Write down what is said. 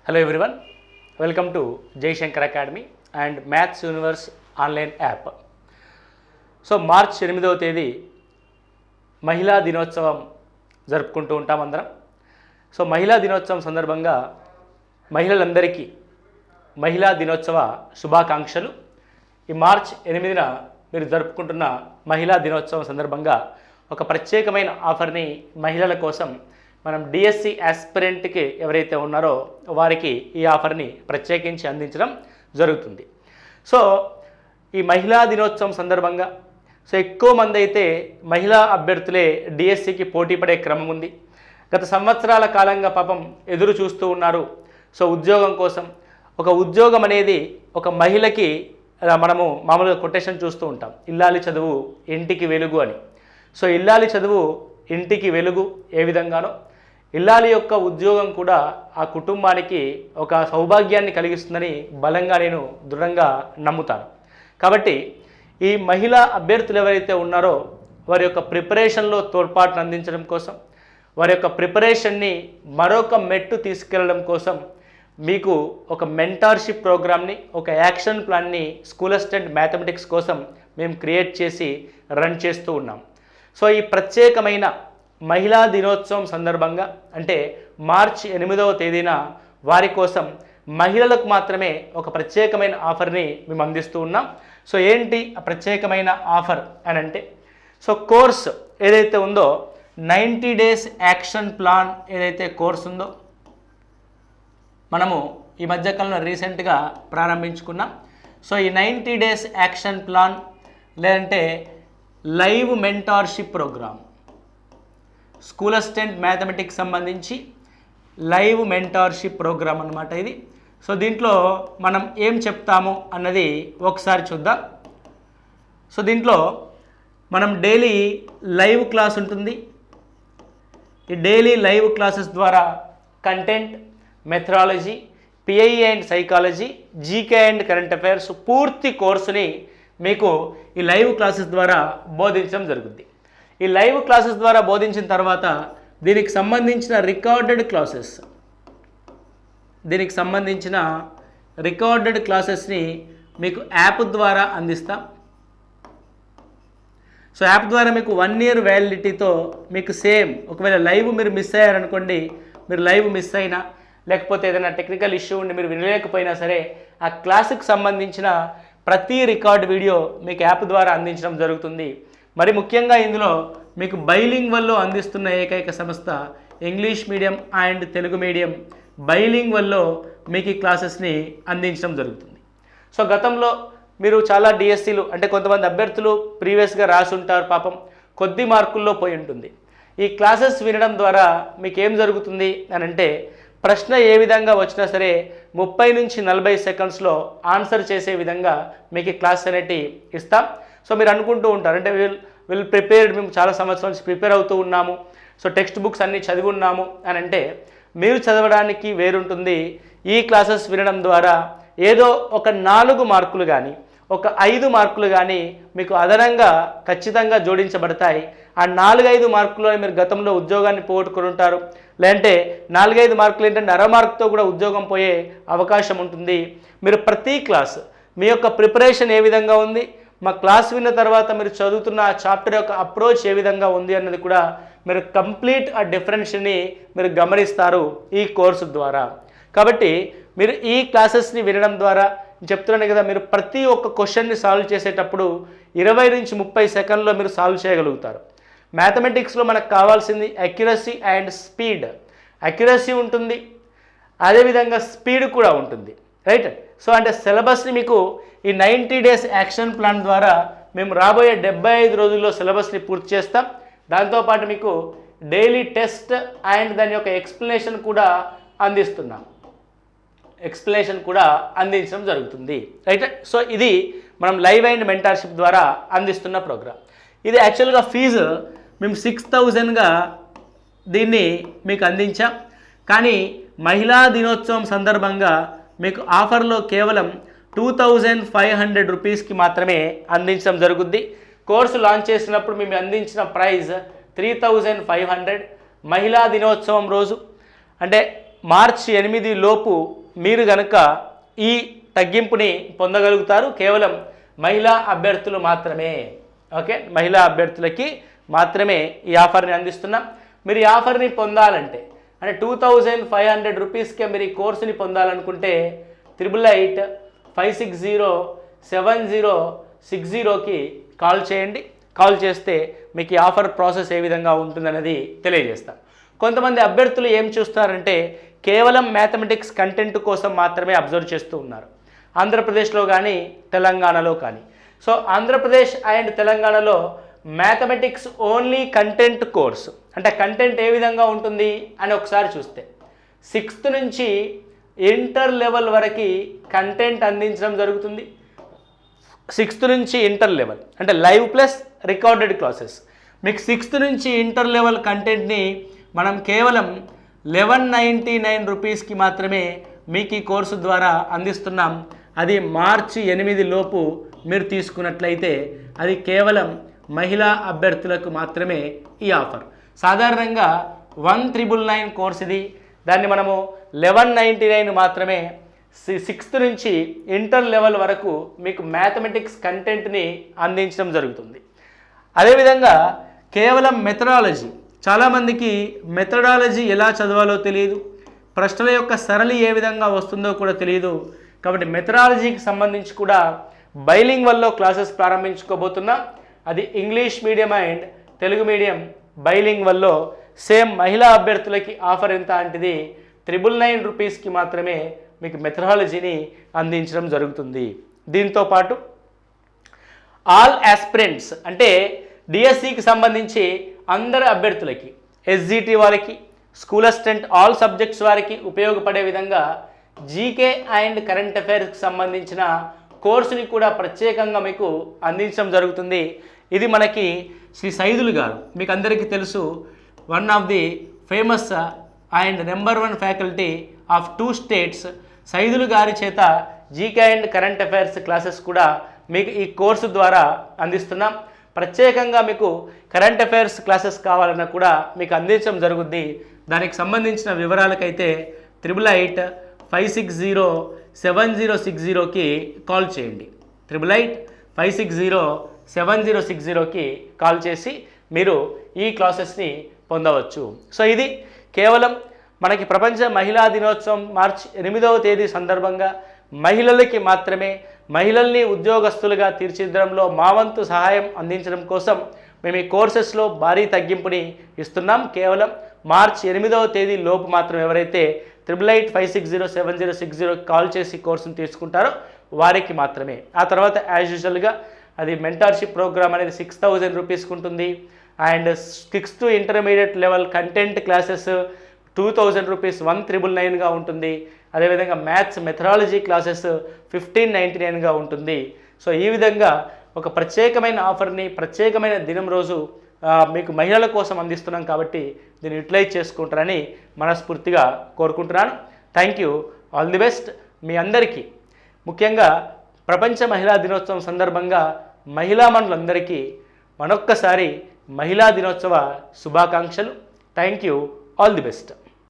Hello everyone, welcome to Jai Shankar Academy and Maths Universe online app. So March 8వ తేదీ మహిళా దినోత్సవం జరుపుకుంటూ ఉంటాం అందరం. సో మహిళా దినోత్సవం సందర్భంగా మహిళలందరికీ మహిళా దినోత్సవ శుభాకాంక్షలు. ఈ మార్చ్ 8న మీరు జరుపుకుంటున్న మహిళా దినోత్సవం సందర్భంగా ఒక ప్రత్యేకమైన ఆఫర్ని మహిళల కోసం మనం డిఎస్సి ఆస్పిరెంట్కి ఎవరైతే ఉన్నారో వారికి ఈ ఆఫర్ని ప్రత్యేకించి అందించడం జరుగుతుంది. సో ఈ మహిళా దినోత్సవం సందర్భంగా ఎక్కువ మంది అయితే మహిళా అభ్యర్థులే డిఎస్సికి పోటీ పడే క్రమం ఉంది. గత సంవత్సరాల కాలంగా పాపం ఎదురు చూస్తూ ఉన్నారు. సో ఉద్యోగం కోసం, ఒక ఉద్యోగం అనేది ఒక మహిళకి మనము మామూలుగా కొటేషన్ చూస్తూ ఉంటాం, ఇల్లాలి చదువు ఇంటికి వెలుగు అని. సో ఇల్లాలి చదువు ఇంటికి వెలుగు ఏ విధంగానో ఇల్లాలి యొక్క ఉద్యోగం కూడా ఆ కుటుంబానికి ఒక సౌభాగ్యాన్ని కలిగిస్తుందని బలంగా నేను దృఢంగా నమ్ముతాను. కాబట్టి ఈ మహిళా అభ్యర్థులు ఎవరైతే ఉన్నారో వారి యొక్క ప్రిపరేషన్లో తోడ్పాటును అందించడం కోసం, వారి యొక్క ప్రిపరేషన్ని మరొక మెట్టు తీసుకెళ్లడం కోసం మీకు ఒక మెంటార్షిప్ ప్రోగ్రామ్ని, ఒక యాక్షన్ ప్లాన్ని స్కూల్ అసిస్టెంట్ మ్యాథమెటిక్స్ కోసం మేము క్రియేట్ చేసి రన్ చేస్తూ ఉన్నాం. సో ఈ ప్రత్యేకమైన మహిళా దినోత్సవం సందర్భంగా అంటే మార్చి 8వ తేదీన వారి కోసం మహిళలకు మాత్రమే ఒక ప్రత్యేకమైన ఆఫర్ని మేము అందిస్తూ ఉన్నాం. సో ఏంటి ఆ ప్రత్యేకమైన ఆఫర్ అని అంటే, సో కోర్స్ ఏదైతే ఉందో 90 days యాక్షన్ ప్లాన్ ఏదైతే కోర్స్ ఉందో మనము ఈ మధ్యకాలంలో రీసెంట్గా ప్రారంభించుకున్నాం. సో ఈ 90 days యాక్షన్ ప్లాన్ లేదంటే live mentorship programme, school assistant mathematics సంబంధించి లైవ్ మెంటార్షిప్ ప్రోగ్రామ్ అన్నమాట ఇది. సో దీంట్లో మనం ఏం చెప్తాము అన్నది ఒకసారి చూద్దాం. సో దీంట్లో మనం డైలీ లైవ్ క్లాస్ ఉంటుంది. ఈ డైలీ లైవ్ క్లాసెస్ ద్వారా content, methodology, PIE and psychology, GK and current affairs పూర్తి కోర్సుని మీకు ఈ లైవ్ క్లాసెస్ ద్వారా బోధించడం జరుగుతుంది. ఈ లైవ్ క్లాసెస్ ద్వారా బోధించిన తర్వాత దీనికి సంబంధించిన రికార్డెడ్ క్లాసెస్ని మీకు యాప్ ద్వారా అందిస్తాం. సో యాప్ ద్వారా మీకు 1 year వ్యాలిడిటీతో మీకు సేమ్, ఒకవేళ లైవ్ మీరు మిస్ అయ్యారనుకోండి, మీరు లైవ్ మిస్ అయినా లేకపోతే ఏదైనా టెక్నికల్ ఇష్యూ ఉండి మీరు వినలేకపోయినా సరే ఆ క్లాసుకు సంబంధించిన ప్రతి రికార్డ్ వీడియో మీకు యాప్ ద్వారా అందించడం జరుగుతుంది. మరి ముఖ్యంగా ఇందులో మీకు బైలింగ్వల్లో అందిస్తున్న ఏకైక సంస్థ English medium and Telugu medium బైలింగ్వల్లో మీకు ఈ క్లాసెస్ని అందించడం జరుగుతుంది. సో గతంలో మీరు చాలా డిఎస్సీలు అంటే కొంతమంది అభ్యర్థులు ప్రీవియస్గా రాసి ఉంటారు, పాపం కొద్ది మార్కుల్లో పోయి ఉంటుంది. ఈ క్లాసెస్ వినడం ద్వారా మీకు ఏం జరుగుతుంది అని అంటే, ప్రశ్న ఏ విధంగా వచ్చినా సరే 30 నుంచి 40 సెకండ్స్లో ఆన్సర్ చేసే విధంగా మీకు ఈ క్లాస్ అనేటి ఇస్తాం. సో మీరు అనుకుంటూ ఉంటారు, అంటే విల్ ప్రిపేర్డ్, మేము చాలా సంవత్సరాల నుంచి ప్రిపేర్ అవుతూ ఉన్నాము, సో టెక్స్ట్ బుక్స్ అన్నీ చదివి ఉన్నాము అని అంటే, మీరు చదవడానికి వేరుంటుంది. ఈ క్లాసెస్ వినడం ద్వారా ఏదో ఒక 4 మార్కులు కానీ ఒక 5 మార్కులు కానీ మీకు అదనంగా ఖచ్చితంగా జోడించబడతాయి. ఆ 4-5 మార్కుల్లో మీరు గతంలో ఉద్యోగాన్ని పోగొట్టుకుని ఉంటారు, లేదంటే 4-5 మార్కులు ఏంటంటే అర మార్కుతో కూడా ఉద్యోగం పోయే అవకాశం ఉంటుంది. మీరు ప్రతి క్లాస్ మీ యొక్క ప్రిపరేషన్ ఏ విధంగా ఉంది, మా క్లాస్ విన్న తర్వాత మీరు చదువుతున్న ఆ చాప్టర్ యొక్క అప్రోచ్ ఏ విధంగా ఉంది అన్నది కూడా మీరు కంప్లీట్ ఆ డిఫరెన్స్ని మీరు గమనిస్తారు ఈ కోర్సు ద్వారా. కాబట్టి మీరు ఈ క్లాసెస్ని వినడం ద్వారా చెప్తున్నాను కదా, మీరు ప్రతి ఒక్క క్వశ్చన్ని సాల్వ్ చేసేటప్పుడు 20 నుంచి 30 సెకండ్లో మీరు సాల్వ్ చేయగలుగుతారు. మ్యాథమెటిక్స్లో మనకు కావాల్సింది అక్యురసీ అండ్ స్పీడ్. అక్యురసీ ఉంటుంది, అదేవిధంగా స్పీడ్ కూడా ఉంటుంది, రైట్. సో అంటే సిలబస్ని మీకు ఈ 90 days యాక్షన్ ప్లాన్ ద్వారా మేము రాబోయే 75 రోజుల్లో సిలబస్ని పూర్తి చేస్తాం. దాంతోపాటు మీకు డైలీ టెస్ట్ అండ్ దాని యొక్క ఎక్స్ప్లెనేషన్ కూడా అందించడం జరుగుతుంది, రైట్. సో ఇది మనం లైవ్ అండ్ మెంటార్షిప్ ద్వారా అందిస్తున్న ప్రోగ్రామ్. ఇది యాక్చువల్గా ఫీజు మేము 6000గా దీన్ని మీకు అందించాం. కానీ మహిళా దినోత్సవం సందర్భంగా మీకు ఆఫర్లో కేవలం 2500 రూపీస్కి మాత్రమే అందించడం జరుగుద్ది. కోర్సు లాంచ్ చేసినప్పుడు మేము అందించిన ప్రైస్ 3500. మహిళా దినోత్సవం రోజు అంటే మార్చి 8 లోపు మీరు గనక ఈ తగ్గింపుని పొందగలుగుతారు. కేవలం మహిళా అభ్యర్థులు మాత్రమే. ఓకే, మహిళా అభ్యర్థులకి మాత్రమే ఈ ఆఫర్ని అందిస్తున్నాం. మీరు ఈ ఆఫర్ని పొందాలంటే అంటే 2500 రూపీస్కే మీరు ఈ కోర్సుని పొందాలనుకుంటే 8885607060కి కాల్ చేయండి. కాల్ చేస్తే మీకు ఈ ఆఫర్ ప్రాసెస్ ఏ విధంగా ఉంటుందనేది తెలియజేస్తాం. కొంతమంది అభ్యర్థులు ఏం చూస్తారంటే కేవలం మ్యాథమెటిక్స్ కంటెంట్ కోసం మాత్రమే అబ్జర్వ్ చేస్తూ ఉన్నారు, ఆంధ్రప్రదేశ్లో కానీ తెలంగాణలో కానీ. సో ఆంధ్రప్రదేశ్ అండ్ తెలంగాణలో మ్యాథమెటిక్స్ ఓన్లీ కంటెంట్ కోర్స్ అంటే కంటెంట్ ఏ విధంగా ఉంటుంది అని ఒకసారి చూస్తే 6th నుంచి ఇంటర్ లెవెల్ వరకు కంటెంట్ అందించడం జరుగుతుంది. 6th నుంచి ఇంటర్ లెవెల్ అంటే లైవ్ ప్లస్ రికార్డెడ్ క్లాసెస్. మీకు 6th నుంచి ఇంటర్ లెవెల్ కంటెంట్ని మనం కేవలం 1199 రూపీస్కి మాత్రమే మీకు ఈ కోర్సు ద్వారా అందిస్తున్నాం. అది మార్చి 8 లోపు మీరు తీసుకున్నట్లయితే అది కేవలం మహిళా అభ్యర్థులకు మాత్రమే ఈ ఆఫర్. సాధారణంగా 1999 కోర్స్ ఇది, దాన్ని మనము 1199 మాత్రమే 6th నుంచి ఇంటర్ లెవెల్ వరకు మీకు మ్యాథమెటిక్స్ కంటెంట్ని అందించడం జరుగుతుంది. అదేవిధంగా కేవలం మెథడాలజీ, చాలామందికి మెథడాలజీ ఎలా చదవాలో తెలియదు, ప్రశ్నల యొక్క సరళి ఏ విధంగా వస్తుందో కూడా తెలియదు. కాబట్టి మెథడాలజీకి సంబంధించి కూడా బైలింగ్వల్లో క్లాసెస్ ప్రారంభించుకోబోతున్నాం. అది English medium and Telugu medium బైలింగ్వల్లో. సేమ్ మహిళా అభ్యర్థులకి ఆఫర్ ఎంత అంటే 999 రూపీస్కి మాత్రమే మీకు మెథడాలజీని అందించడం జరుగుతుంది. దీంతో పాటు ఆల్ ఆస్పిరెంట్స్ అంటే డిఎస్సికి సంబంధించి అందరు అభ్యర్థులకి, ఎస్జిటి వారికి, స్కూల్ అసిస్టెంట్ ఆల్ సబ్జెక్ట్స్ వారికి ఉపయోగపడే విధంగా జీకే అండ్ కరెంట్ అఫైర్స్కి సంబంధించిన కోర్సుని కూడా ప్రత్యేకంగా మీకు అందించడం జరుగుతుంది. ఇది మనకి శ్రీ సైదులు గారు, మీకు అందరికీ తెలుసు, one of the famous and number 1 faculty of 2 states. Saidulu గారి చేత GK and current affairs classes కూడా మీకు ఈ కోర్సు ద్వారా అందిస్తున్నాం. ప్రత్యేకంగా మీకు కరెంట్ అఫైర్స్ క్లాసెస్ కావాలన్నా కూడా మీకు అందించడం జరుగుద్ది. దానికి సంబంధించిన వివరాలకైతే 8885607060కి కాల్ చేయండి. 8885607060కి కాల్ చేసి మీరు ఈ క్లాసెస్ని పొందవచ్చు. సో ఇది కేవలం మనకి ప్రపంచ మహిళా దినోత్సవం మార్చి 8వ తేదీ సందర్భంగా మహిళలకి మాత్రమే, మహిళల్ని ఉద్యోగస్తులుగా తీర్చిదిద్దడంలో మా వంతు సహాయం అందించడం కోసం మేము ఈ కోర్సెస్లో భారీ తగ్గింపుని ఇస్తున్నాం. కేవలం మార్చి 8వ తేదీ లోపు మాత్రం ఎవరైతే 8885607060 కాల్ చేసి కోర్సును తీసుకుంటారో వారికి మాత్రమే. ఆ తర్వాత యాజ్ యూజువల్గా అది మెంటార్షిప్ ప్రోగ్రామ్ అనేది 6000 రూపీస్కి ఉంటుంది. And 6th intermediate level content classes 2000 rupees 1999గా ఉంటుంది. అదేవిధంగా మ్యాథ్స్ మెథడాలజీ క్లాసెస్ 1599గా ఉంటుంది. సో ఈ విధంగా ఒక ప్రత్యేకమైన ఆఫర్ని ప్రత్యేకమైన దినం రోజు మీకు మహిళల కోసం అందిస్తున్నాం కాబట్టి దీన్ని యూటిలైజ్ చేసుకుంటారని మనస్ఫూర్తిగా కోరుకుంటున్నాను. Thank you, all the best మీ అందరికీ. ముఖ్యంగా ప్రపంచ మహిళా దినోత్సవం సందర్భంగా మహిళా మనులందరికీ మరొక్కసారి మహిళా దినోత్సవ శుభాకాంక్షలు. Thank you, all the best.